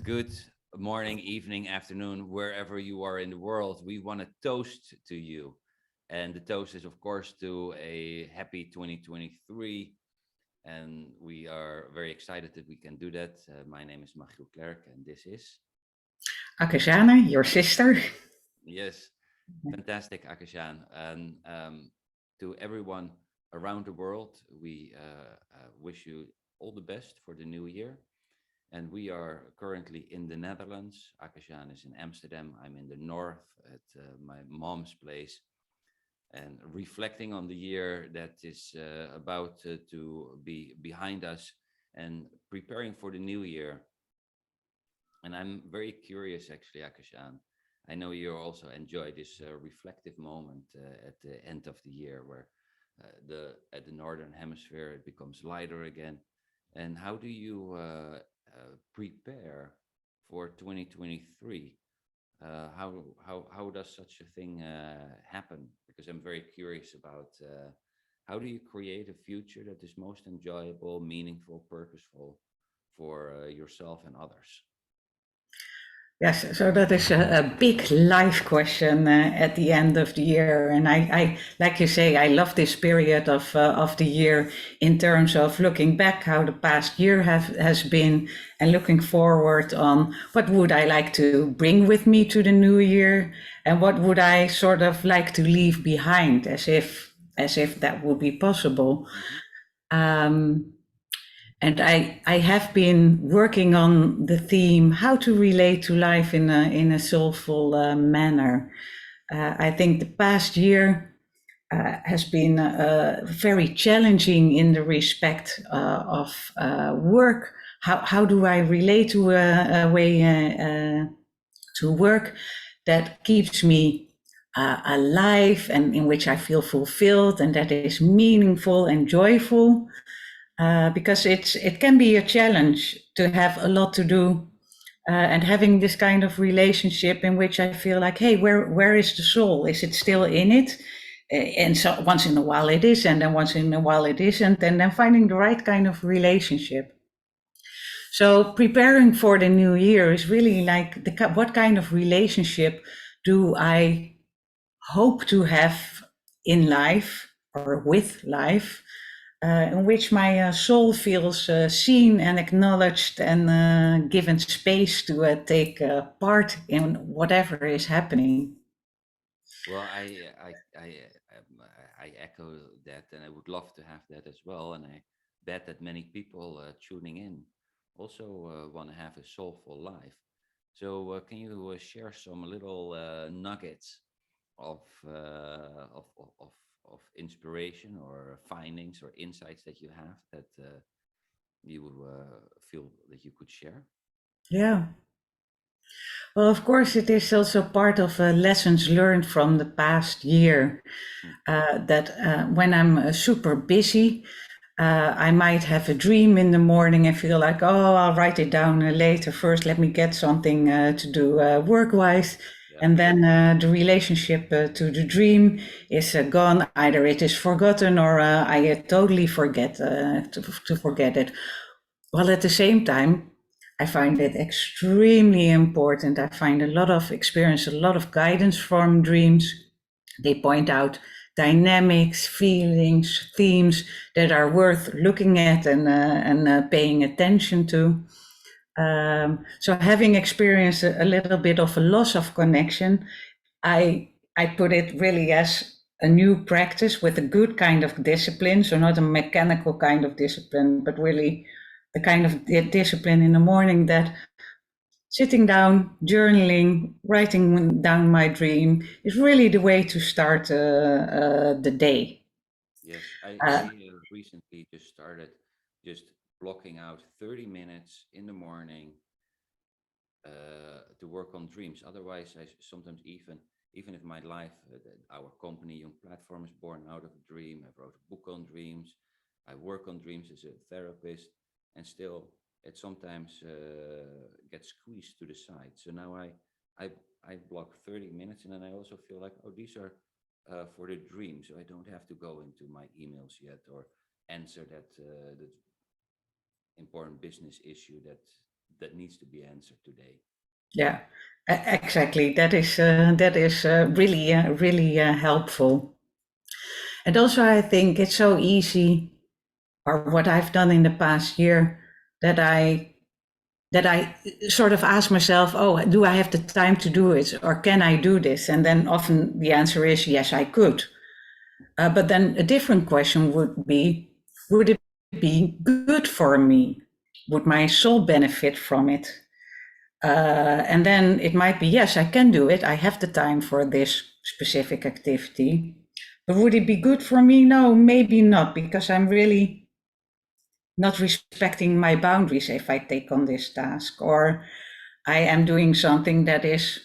Good morning, evening, afternoon, wherever you are in the world. We want to toast to you. And the toast is, of course, to a happy 2023. And we are very excited that we can do that. My name is Machiel Klerk, and this is, Akke-Jeanne, your sister. yes, fantastic, Akke-Jeanne. And to everyone around the world, we wish you all the best for the new year. And we are currently in the Netherlands. Akke-Jeanne is in Amsterdam. I'm in the north at my mom's place, and reflecting on the year that is about to be behind us and preparing for the new year. And I'm very curious, actually, Akke-Jeanne. I know you also enjoy this reflective moment at the end of the year, where the at the northern hemisphere it becomes lighter again. And how do you prepare for 2023? How does such a thing happen? Because I'm very curious about how do you create a future that is most enjoyable, meaningful, purposeful for yourself and others? Yes, so that is a big life question at the end of the year, and like you say, I love this period of the year in terms of looking back how the past year has been, and looking forward on what would I like to bring with me to the new year, and what would I sort of like to leave behind, as if that would be possible. Um, And I have been working on the theme how to relate to life in a soulful manner. I think the past year has been very challenging in the respect of work. How do I relate to a way to work that keeps me alive and in which I feel fulfilled and that is meaningful and joyful? Because it can be a challenge to have a lot to do, and having this kind of relationship in which I feel like, hey, where is the soul? Is it still in it? And so once in a while it is, and then once in a while it isn't, and then finding the right kind of relationship. So preparing for the new year is really like what kind of relationship do I hope to have in life or with life, in which my soul feels seen and acknowledged and given space to take part in whatever is happening. Well, I echo that, and I would love to have that as well. And I bet that many people tuning in also want to have a soulful life. So, can you share some little nuggets of, of inspiration or findings or insights that you have that you feel that you could share? Yeah. Well, of course, it is also part of lessons learned from the past year, Hmm. that when I'm super busy, I might have a dream in the morning and feel like, oh, I'll write it down later. First, let me get something to do work-wise. Yeah. And then the relationship to the dream is gone. Either it is forgotten or I totally forget to forget it. Well, at the same time, I find it extremely important. I find a lot of experience, a lot of guidance from dreams. They point out dynamics, feelings, themes that are worth looking at and paying attention to. So having experienced a little bit of a loss of connection, I put it really as a new practice with a good kind of discipline. So not a mechanical kind of discipline, but really the kind of discipline in the morning that sitting down, journaling, writing down my dream is really the way to start the day. Yes, Uh, I recently just started just blocking out 30 minutes in the morning to work on dreams. Otherwise, sometimes even if my life, our company, Young Platform, is born out of a dream. I wrote a book on dreams. I work on dreams as a therapist, and still it sometimes gets squeezed to the side. So now I I block 30 minutes, and then I also feel like, oh, these are for the dream, so I don't have to go into my emails yet or answer that important business issue that that needs to be answered today. Yeah, exactly. That is really helpful. And also, I think it's so easy, or what I've done in the past year, that I sort of ask myself, oh, do I have the time to do it, or can I do this? And then often the answer is yes, I could. But then a different question would be, would it be good for me? Would my soul benefit from it? And then it might be, yes, I can do it. I have the time for this specific activity. But would it be good for me? No, maybe not, because I'm really not respecting my boundaries if I take on this task, or I am doing something that is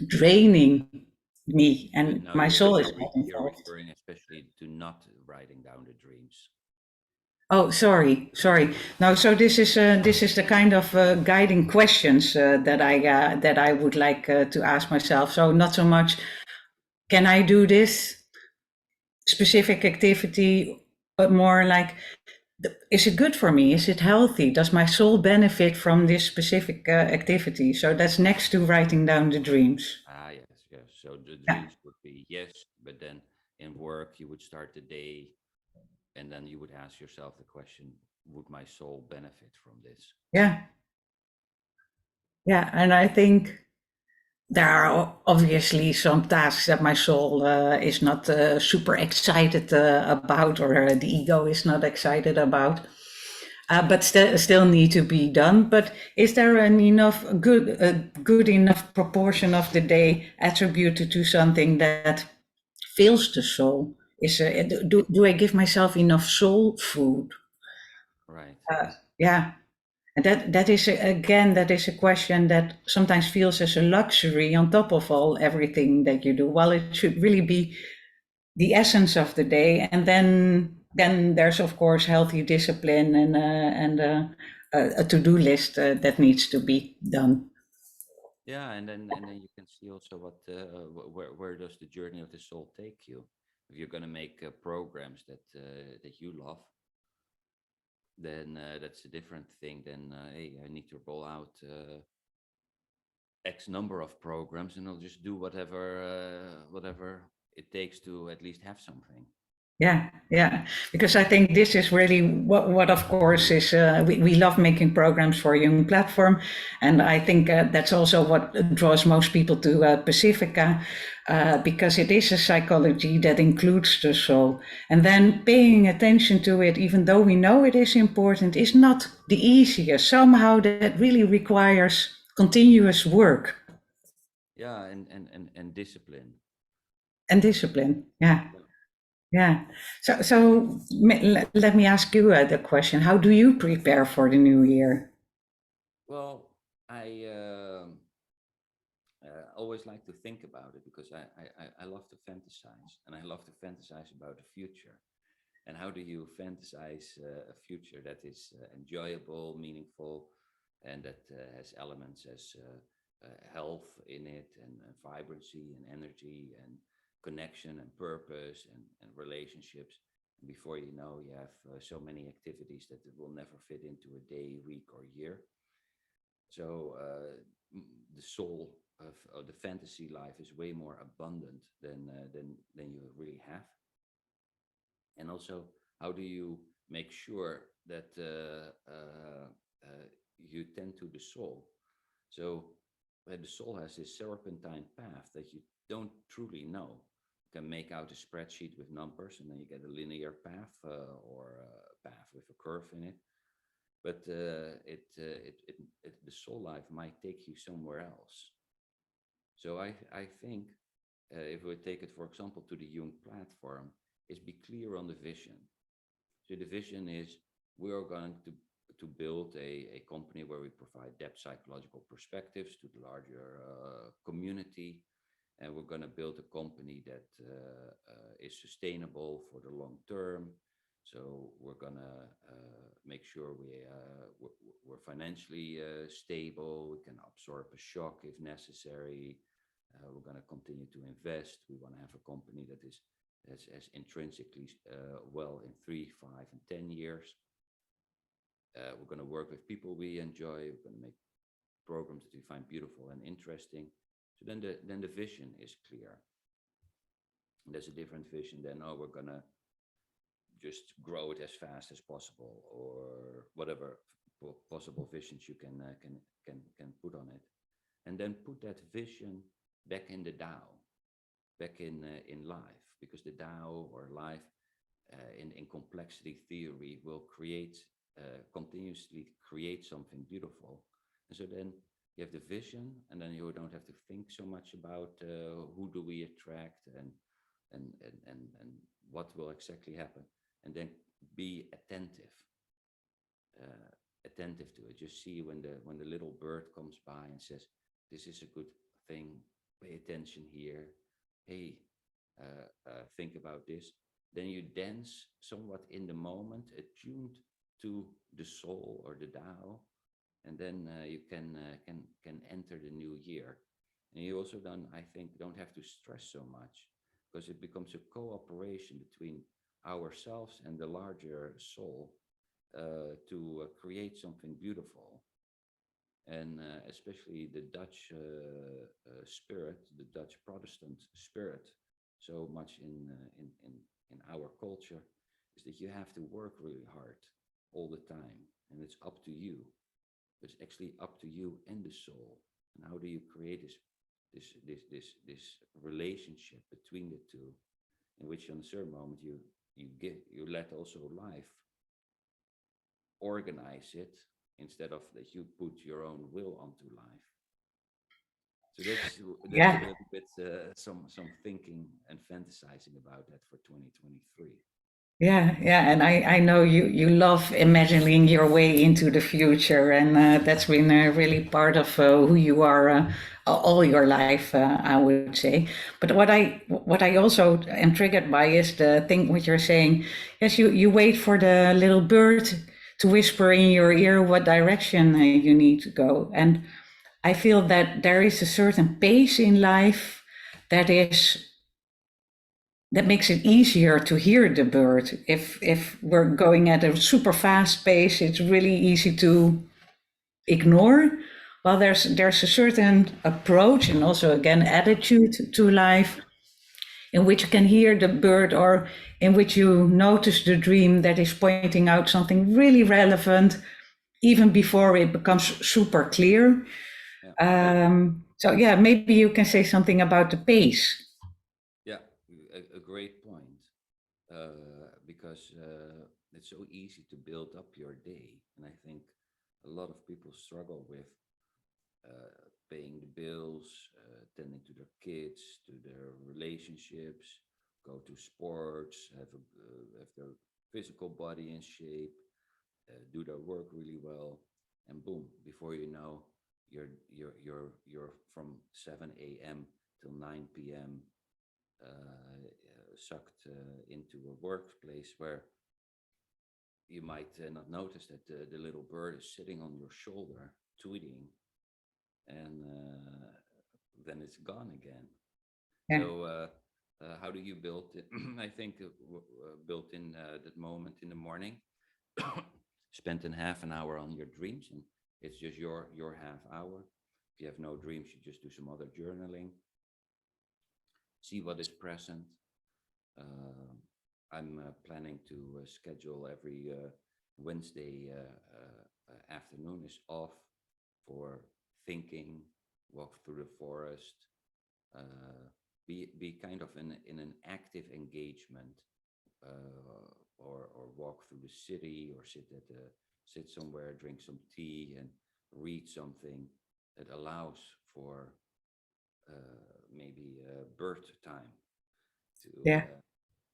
draining me and Now my soul is not you're involved. referring especially to not writing down the dreams. Oh, sorry. No, so this is the kind of guiding questions that I would like to ask myself. So not so much, can I do this specific activity, but more like, is it good for me? Is it healthy? Does my soul benefit from this specific activity? So that's next to writing down the dreams. Ah, yes, yes. So the Yeah, dreams would be yes, but then in work you would start the day, and then you would ask yourself the question, would my soul benefit from this? yeah, yeah. And I think there are obviously some tasks that my soul is not super excited about, or the ego is not excited about, but still need to be done. But is there an enough good enough proportion of the day attributed to something that fills the soul? Do I give myself enough soul food? Right. Yeah. And that is again, that is a question that sometimes feels as a luxury on top of all everything that you do. Well, it should really be the essence of the day, and then there's of course healthy discipline and a to-do list that needs to be done. Yeah, and then you can see also what where does the journey of the soul take you? If you're gonna make programs that you love, then that's a different thing than hey, I need to roll out X number of programs, and I'll just do whatever it takes to at least have something. Yeah, because I think this is really what of course is we love making programs for Young Platform, and I think that's also what draws most people to Pacifica, because it is a psychology that includes the soul, and then paying attention to it, even though we know it is important, is not the easiest. Somehow that really requires continuous work Yeah, and discipline. and discipline. Yeah. Yeah. Yeah. So let me ask you the question. How do you prepare for the new year? Well, I always like to think about it because I love to fantasize, and I love to fantasize about the future. And how do you fantasize a future that is enjoyable, meaningful, and that has elements as health in it, and vibrancy, and energy, and connection, and purpose, and relationships? And before you know, you have so many activities that it will never fit into a day, week, or year. So the soul of the fantasy life is way more abundant than you really have. And also, how do you make sure that you tend to the soul? So the soul has this serpentine path that you don't truly know. You can make out a spreadsheet with numbers, and then you get a linear path or a path with a curve in it. But the soul life might take you somewhere else. So I think if we take it, for example, to the Jung platform, is be clear on the vision. So the vision is we are going to build a company where we provide depth psychological perspectives to the larger community, and we're going to build a company that is sustainable for the long term. So we're going to make sure we're financially stable. We can absorb a shock if necessary. We're going to continue to invest. We want to have a company that is as intrinsically well in 3, 5, and 10 years. We're going to work with people we enjoy. We're going to make programs that we find beautiful and interesting. So then the vision is clear. And there's a different vision than, oh, we're going to just grow it as fast as possible, or whatever possible visions you can put on it. And then put that vision back in the Tao, back in life, because the Tao or life in complexity theory will continuously create something beautiful. And so then you have the vision, and then you don't have to think so much about who do we attract and what will exactly happen. And then be attentive to it. Just see when the little bird comes by and says, this is a good thing, pay attention here, hey, think about this. Then you dance somewhat in the moment, attuned to the soul or the Tao, and then you can enter the new year. And you also I think, don't have to stress so much, because it becomes a cooperation between ourselves and the larger soul to create something beautiful. And especially the Dutch spirit, the Dutch Protestant spirit, so much in our culture, is that you have to work really hard all the time, and it's up to you. It's actually up to you and the soul. And how do you create this relationship between the two, in which on a certain moment you let also life organize it, instead of that you put your own will onto life. So that's Yeah. a little bit some thinking and fantasizing about that for 2023. Yeah, yeah, and I know you love imagining your way into the future, and that's been really part of who you are all your life, I would say. But what I also am triggered by is the thing what you're saying. Yes, you wait for the little bird to whisper in your ear what direction you need to go, and I feel that there is a certain pace in life that makes it easier to hear the bird. If we're going at a super fast pace, it's really easy to ignore. Well, there's a certain approach and also again attitude to life in which you can hear the bird, or in which you notice the dream that is pointing out something really relevant even before it becomes super clear. Yeah. So yeah, maybe you can say something about the pace. Yeah, a great point, because it's so easy to build up your day, and I think a lot of people struggle with paying the bills, tending to their kids, to their relationships, go to sports, have their physical body in shape, do their work really well, and boom, before you know, you're from 7 a.m. till 9 p.m. Sucked into a workplace where you might not notice that the little bird is sitting on your shoulder tweeting, and then it's gone again. Yeah. So how do you build it? I think built in that moment in the morning, spend in half an hour on your dreams, and it's just your half hour. If you have no dreams, you just do some other journaling, see what is present. I'm planning to schedule every Wednesday afternoon is off for thinking, walk through the forest, be kind of in an active engagement, or walk through the city, or sit somewhere, drink some tea, and read something that allows for maybe bird time Yeah.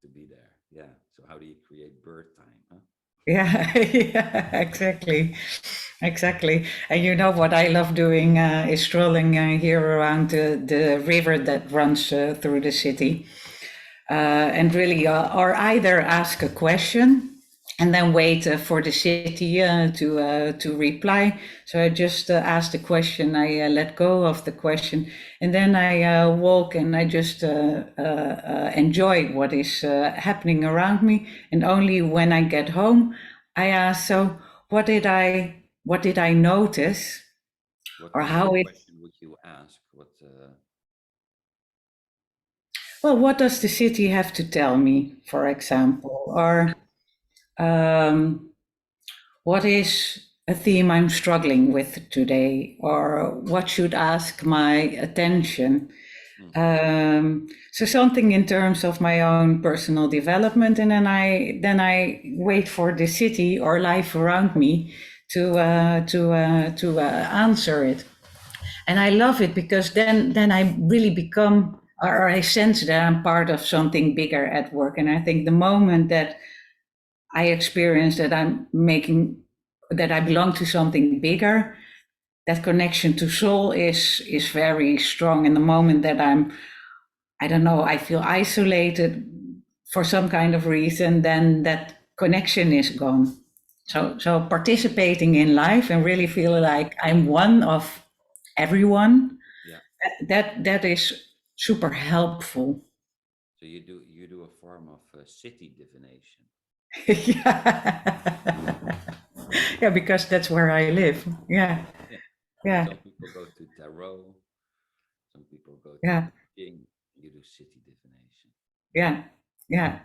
to be there. Yeah. So how do you create bird time, huh? Yeah, yeah, exactly, exactly. And you know what I love doing is strolling here around the river that runs through the city, and really, or either ask a question and then wait for the city to reply. So I just ask the question, I let go of the question, and then I walk and I just enjoy what is happening around me. And only when I get home, I ask, so what did I notice, What or kind of how it question would you ask? What? well, what does the city have to tell me, for example, or um, what is a theme I'm struggling with today, or what should ask my attention? Mm-hmm. So something in terms of my own personal development, and then I wait for the city or life around me to answer it. And I love it because then I really become, or I sense that I'm part of something bigger at work. And I think the moment that I experience that I belong to something bigger, that connection to soul is very strong. And the moment that I don't know, I feel isolated for some kind of reason, then that connection is gone. So participating in life and really feel like I'm one of everyone, Yeah. that is super helpful. So you do a form of city divination. Yeah. Yeah, because that's where I live. Yeah, Yeah. yeah, Some people go to tarot. Some people go to yeah, I Ching. You do city divination. yeah, yeah.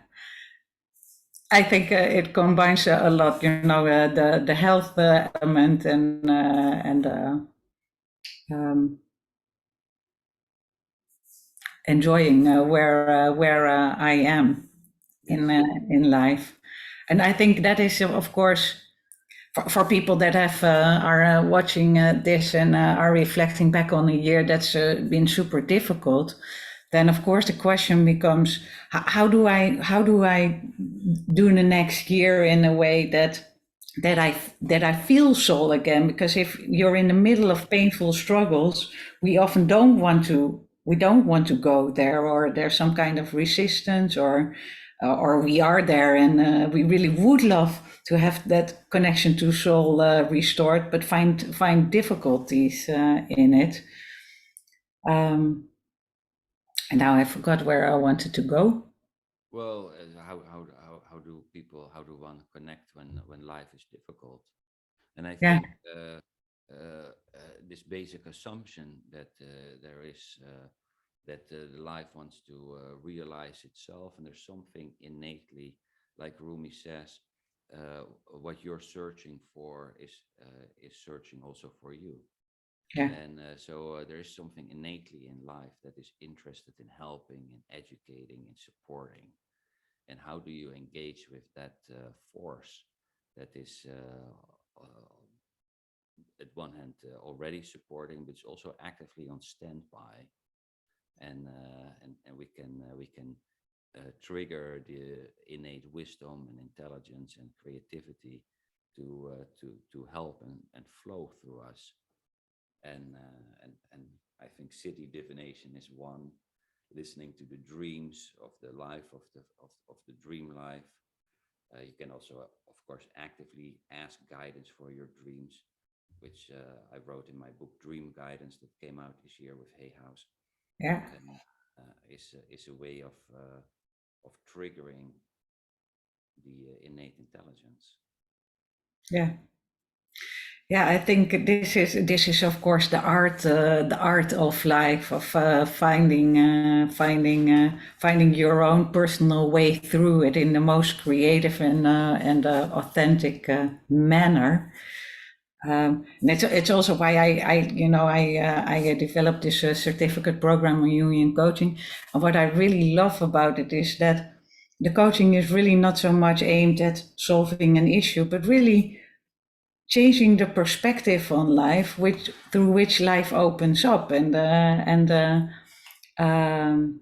I think it combines a lot, the health element and enjoying where I am in Yes. uh, in life, and I think that is of course for people that are watching this and are reflecting back on a year that's been super difficult. Then of course the question becomes, how do I do the next year in a way that I feel soul again? Because if you're in the middle of painful struggles, we often don't want to go there, or there's some kind of resistance, or we are there and we really would love to have that connection to soul restored, but find difficulties in it. Um, and now I forgot where I wanted to go. Well, how do people, how do one connect when life is difficult? And I Yeah, think this basic assumption that there is that life wants to realize itself, and there's something innately, like Rumi says, uh, what you're searching for is searching also for you. yeah, And so there is something innately in life that is interested in helping, in educating, in supporting. And how do you engage with that force that is at one hand already supporting, but it's also actively on standby, and we can trigger the innate wisdom and intelligence and creativity to help and flow through us. And I think city divination is one. Listening to the dreams of the life of the dream life. You can also, of course, actively ask guidance for your dreams, which I wrote in my book Dream Guidance that came out this year with Hay House, yeah, and is a way of triggering the innate intelligence. yeah. Yeah, I think this is of course the art of life, of finding your own personal way through it in the most creative and authentic manner. And it's also why I developed this certificate program on Jungian coaching. And what I really love about it is that the coaching is really not so much aimed at solving an issue, but really changing the perspective on life, which through which life opens up, um,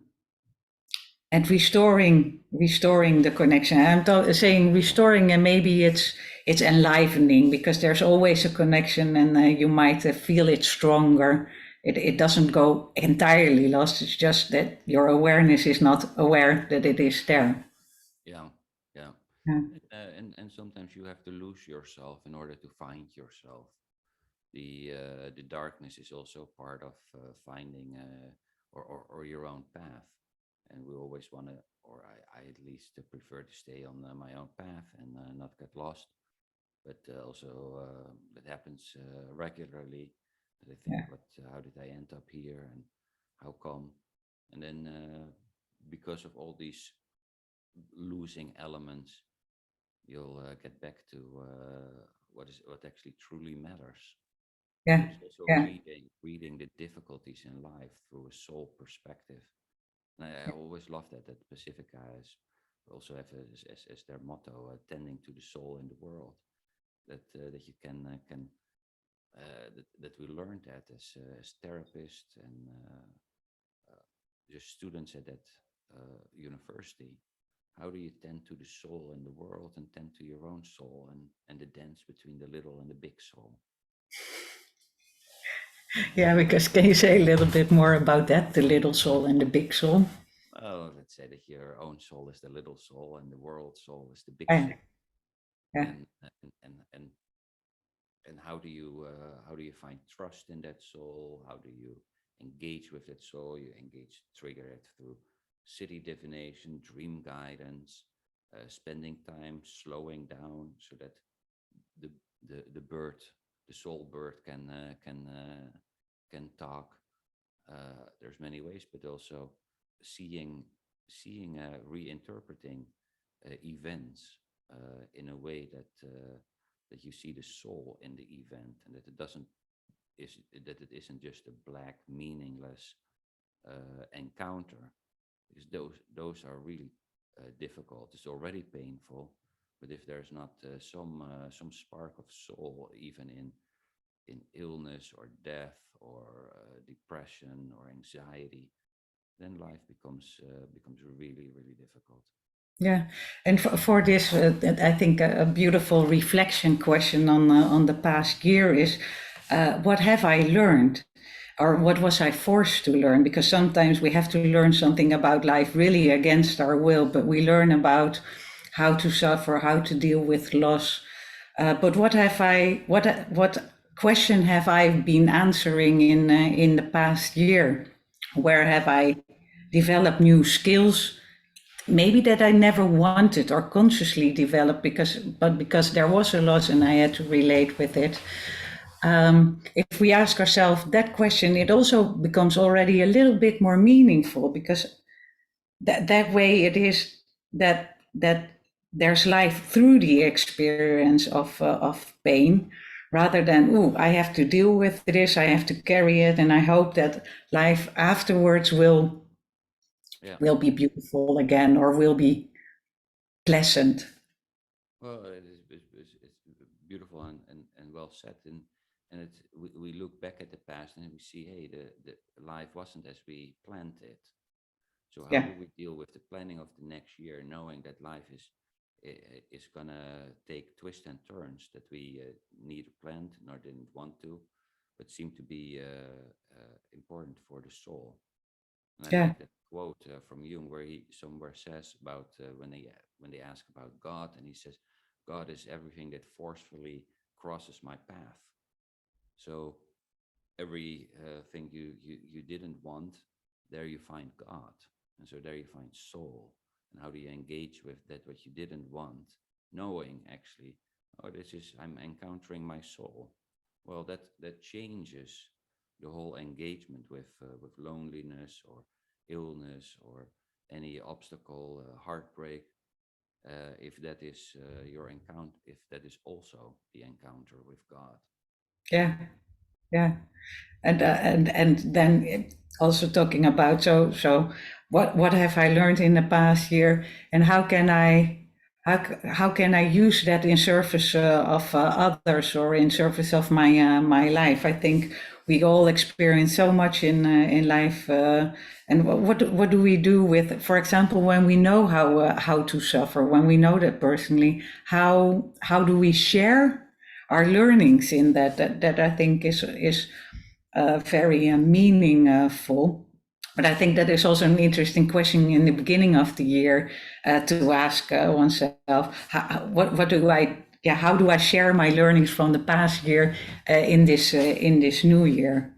and restoring the connection. Saying restoring, and maybe it's enlivening, because there's always a connection, and you might feel it stronger. It doesn't go entirely lost. It's just that your awareness is not aware that it is there. Yeah, yeah. Yeah, And sometimes you have to lose yourself in order to find yourself. The darkness is also part of finding or your own path. And we always want to, or I at least prefer to stay on my own path and not get lost. but also that happens regularly. That I think, yeah, how did I end up here, and how come? And then because of all these losing elements, you'll get back to what actually truly matters. So yeah, it's also yeah, reading the difficulties in life through a soul perspective. And I always love that Pacifica is also have as their motto, tending to the soul in the world. That you can that we learned that as therapists and just students at that university. How do you tend to the soul in the world and tend to your own soul, and the dance between the little and the big soul? yeah. Because can you say a little bit more about that, the little soul and the big soul? Oh, let's say that your own soul is the little soul and the world soul is the big Yeah, soul. yeah, And how do you find trust in that soul? How do you engage with that soul? You engage, trigger it through city divination, dream guidance, spending time slowing down so that the the bird, the soul bird, can talk. There's many ways, but also seeing reinterpreting events in a way that you see the soul in the event, and that it isn't just a black meaningless encounter, because those are really difficult. It's already painful, but if there's not some spark of soul, even in illness or death or depression or anxiety, then life becomes really really difficult. yeah. And for this, I think a beautiful reflection question on the past year is, what have I learned, or what was I forced to learn? Because sometimes we have to learn something about life really against our will, but we learn about how to suffer, how to deal with loss. But what question have I been answering in the past year? Where have I developed new skills? Maybe that I never wanted or consciously developed, because there was a loss and I had to relate with it. If we ask ourselves that question, it also becomes already a little bit more meaningful, because that way it is that there's life through the experience of pain, rather than, oh, I have to deal with this, I have to carry it, and I hope that life afterwards Yeah. will be beautiful again, or will be pleasant. Well, it's beautiful and well said, and we look back at the past and we see, hey, the life wasn't as we planned it. So how Yeah, do we deal with the planning of the next year, knowing that life is gonna take twists and turns that we neither planned nor didn't want to, but seem to be important for the soul. And I yeah, like that quote from Jung, where he somewhere says about when they ask about God, and he says, "God is everything that forcefully crosses my path." So every thing you didn't want, there you find God, and so there you find soul. And how do you engage with that what you didn't want, knowing actually, oh, this is, I'm encountering my soul. Well, that changes the whole engagement with loneliness or illness or any obstacle, heartbreak. If that is your encounter, if that is also the encounter with God. yeah, yeah. And then also talking about, so what have I learned in the past year, and how can I use that in service of others, or in service of my life? I think we all experience so much in life, and what do we do with, for example, when we know how to suffer, when we know that personally, how do we share our learnings in that? That I think is very meaningful. But I think that is also an interesting question in the beginning of the year, to ask oneself, what do I, yeah, how do I share my learnings from the past year in this new year?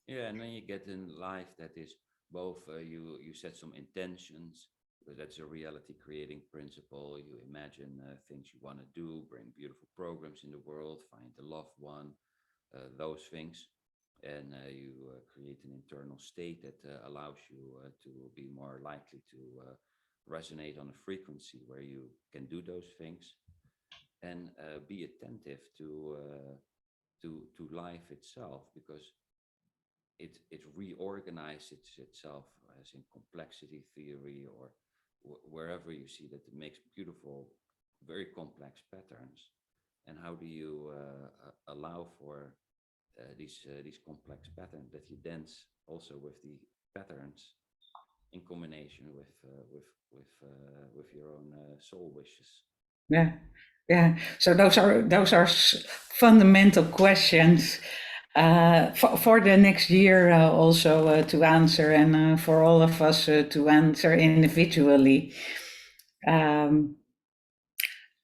Yeah, and then you get in life that is both you set some intentions, because that's a reality creating principle. You imagine things you want to do, bring beautiful programs in the world, find a loved one, those things. And you create an internal state that allows you to be more likely to resonate on a frequency where you can do those things, and be attentive to life itself, because it reorganizes itself, as in complexity theory, or wherever you see that it makes beautiful, very complex patterns. And how do you allow for these complex patterns that you dance also with the patterns in combination with your own soul wishes. Yeah, yeah. So those are fundamental questions for the next year also to answer, and for all of us to answer individually. Um,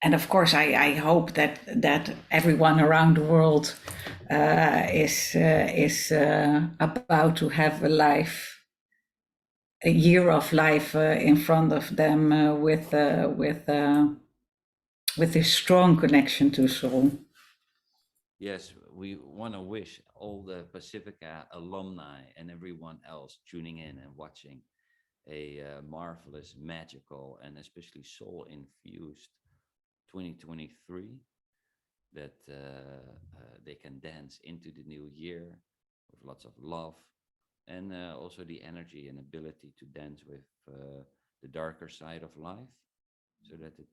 and of course, I hope that everyone around the world is about to have a year of life in front of them with this strong connection to soul. Yes, we want to wish all the Pacifica alumni and everyone else tuning in and watching a marvelous, magical, and especially soul infused 2023, that they can dance into the new year with lots of love, and also the energy and ability to dance with the darker side of life, so that it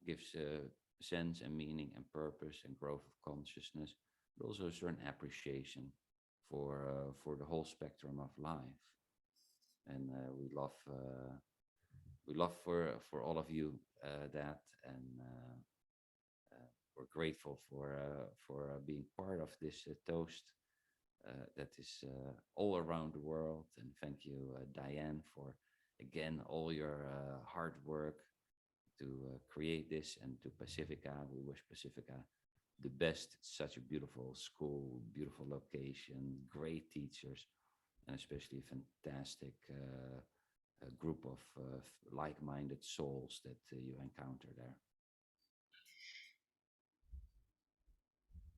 gives sense and meaning and purpose and growth of consciousness, but also a certain appreciation for the whole spectrum of life. And we love for all of you that, and we're grateful for being part of this toast that is all around the world. And thank you, Diane, for again all your hard work to create this, and to Pacifica. We wish Pacifica the best. It's such a beautiful school, beautiful location, great teachers, and especially a fantastic group of like-minded souls that you encounter there.